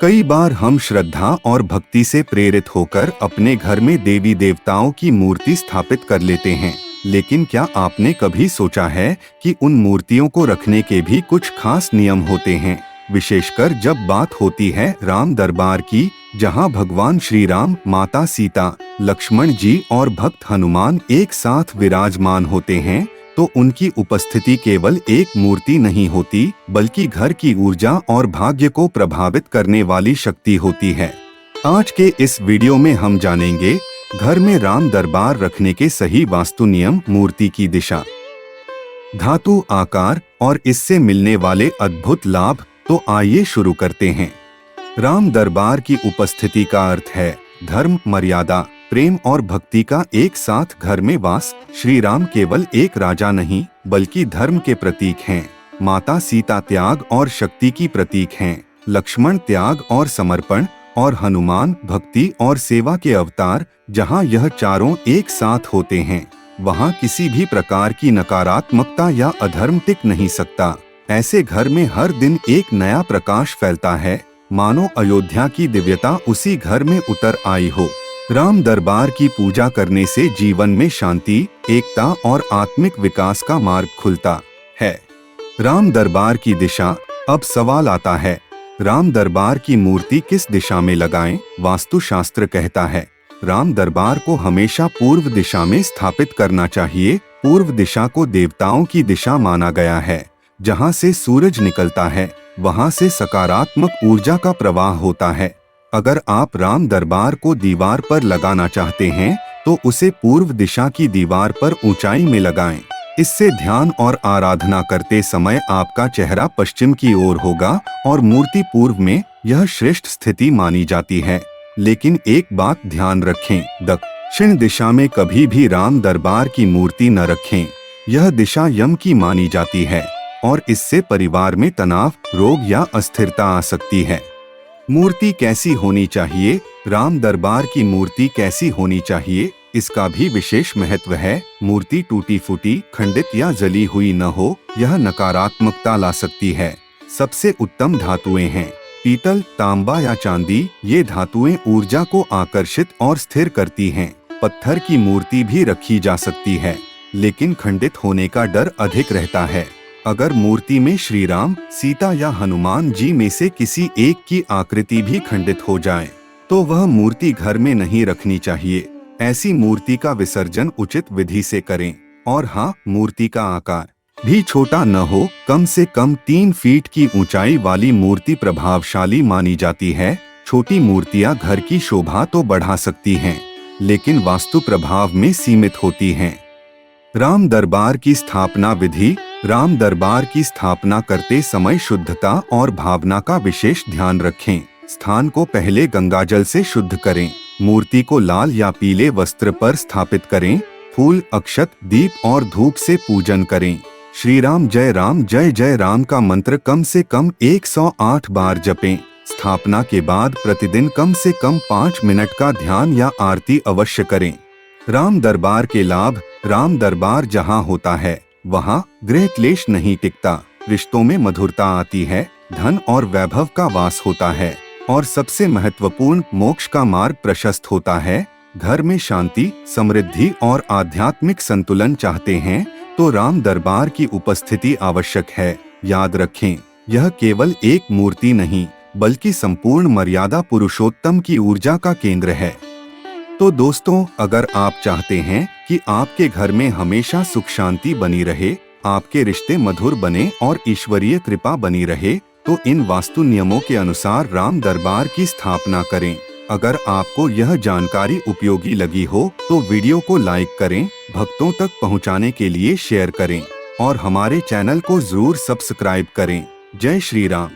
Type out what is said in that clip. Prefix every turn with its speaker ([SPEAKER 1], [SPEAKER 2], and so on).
[SPEAKER 1] कई बार हम श्रद्धा और भक्ति से प्रेरित होकर अपने घर में देवी देवताओं की मूर्ति स्थापित कर लेते हैं, लेकिन क्या आपने कभी सोचा है कि उन मूर्तियों को रखने के भी कुछ खास नियम होते हैं, विशेषकर जब बात होती है राम दरबार की, जहां भगवान श्री राम, माता सीता, लक्ष्मण जी और भक्त हनुमान एक साथ विराजमान होते हैं, तो उनकी उपस्थिति केवल एक मूर्ति नहीं होती, बल्कि घर की ऊर्जा और भाग्य को प्रभावित करने वाली शक्ति होती है। आज के इस वीडियो में हम जानेंगे घर में राम दरबार रखने के सही वास्तु नियम, मूर्ति की दिशा, धातु आकार और इससे मिलने वाले अद्भुत लाभ। तो आइए शुरू करते हैं। राम दरबार की उपस्थिति का अर्थ है धर्म, मर्यादा, प्रेम और भक्ति का एक साथ घर में वास। श्री राम केवल एक राजा नहीं, बल्कि धर्म के प्रतीक हैं। माता सीता त्याग और शक्ति की प्रतीक हैं। लक्ष्मण त्याग और समर्पण, और हनुमान भक्ति और सेवा के अवतार। जहां यह चारों एक साथ होते हैं, वहां किसी भी प्रकार की नकारात्मकता या अधर्म टिक नहीं सकता। ऐसे घर में हर दिन एक नया प्रकाश फैलता है, मानो अयोध्या की दिव्यता उसी घर में उतर आई हो। राम दरबार की पूजा करने से जीवन में शांति, एकता और आत्मिक विकास का मार्ग खुलता है। राम दरबार की दिशा। अब सवाल आता है, राम दरबार की मूर्ति किस दिशा में लगाएं? वास्तु शास्त्र कहता है राम दरबार को हमेशा पूर्व दिशा में स्थापित करना चाहिए। पूर्व दिशा को देवताओं की दिशा माना गया है। जहां से सूरज निकलता है, वहां से सकारात्मक ऊर्जा का प्रवाह होता है। अगर आप राम दरबार को दीवार पर लगाना चाहते हैं, तो उसे पूर्व दिशा की दीवार पर ऊंचाई में लगाएं। इससे ध्यान और आराधना करते समय आपका चेहरा पश्चिम की ओर होगा और मूर्ति पूर्व में। यह श्रेष्ठ स्थिति मानी जाती है। लेकिन एक बात ध्यान रखें, दक्षिण दिशा में कभी भी राम दरबार की मूर्ति न रखें। यह दिशा यम की मानी जाती है और इससे परिवार में तनाव, रोग या अस्थिरता आ सकती है। मूर्ति कैसी होनी चाहिए? राम दरबार की मूर्ति कैसी होनी चाहिए, इसका भी विशेष महत्व है। मूर्ति टूटी फूटी, खंडित या जली हुई न हो, यह नकारात्मकता ला सकती है। सबसे उत्तम धातुएं हैं पीतल, तांबा या चांदी। ये धातुएं ऊर्जा को आकर्षित और स्थिर करती हैं। पत्थर की मूर्ति भी रखी जा सकती है, लेकिन खंडित होने का डर अधिक रहता है। अगर मूर्ति में श्री राम, सीता या हनुमान जी में से किसी एक की आकृति भी खंडित हो जाए, तो वह मूर्ति घर में नहीं रखनी चाहिए। ऐसी मूर्ति का विसर्जन उचित विधि से करें। और हाँ, मूर्ति का आकार भी छोटा न हो। कम से कम 3 फीट की ऊंचाई वाली मूर्ति प्रभावशाली मानी जाती है। छोटी मूर्तियां घर की शोभा तो बढ़ा सकती हैं, लेकिन वास्तु प्रभाव में सीमित होती हैं। राम दरबार की स्थापना विधि। राम दरबार की स्थापना करते समय शुद्धता और भावना का विशेष ध्यान रखें। स्थान को पहले गंगाजल से शुद्ध करें। मूर्ति को लाल या पीले वस्त्र पर स्थापित करें। फूल, अक्षत, दीप और धूप से पूजन करें। श्री राम जय जय राम का मंत्र कम से कम 108 बार जपें। स्थापना के बाद प्रतिदिन कम से कम 5 मिनट का ध्यान या आरती अवश्य करें। राम दरबार के लाभ। राम दरबार जहाँ होता है, वहाँ गृह क्लेश नहीं टिकता। रिश्तों में मधुरता आती है, धन और वैभव का वास होता है, और सबसे महत्वपूर्ण, मोक्ष का मार्ग प्रशस्त होता है। घर में शांति, समृद्धि और आध्यात्मिक संतुलन चाहते हैं, तो राम दरबार की उपस्थिति आवश्यक है। याद रखें, यह केवल एक मूर्ति नहीं, बल्कि संपूर्ण मर्यादा पुरुषोत्तम की ऊर्जा का केंद्र है। तो दोस्तों, अगर आप चाहते हैं कि आपके घर में हमेशा सुख शांति बनी रहे, आपके रिश्ते मधुर बने और ईश्वरीय कृपा बनी रहे, तो इन वास्तु नियमों के अनुसार राम दरबार की स्थापना करें। अगर आपको यह जानकारी उपयोगी लगी हो, तो वीडियो को लाइक करें, भक्तों तक पहुंचाने के लिए शेयर करें और हमारे चैनल को जरूर सब्सक्राइब करें। जय श्री राम।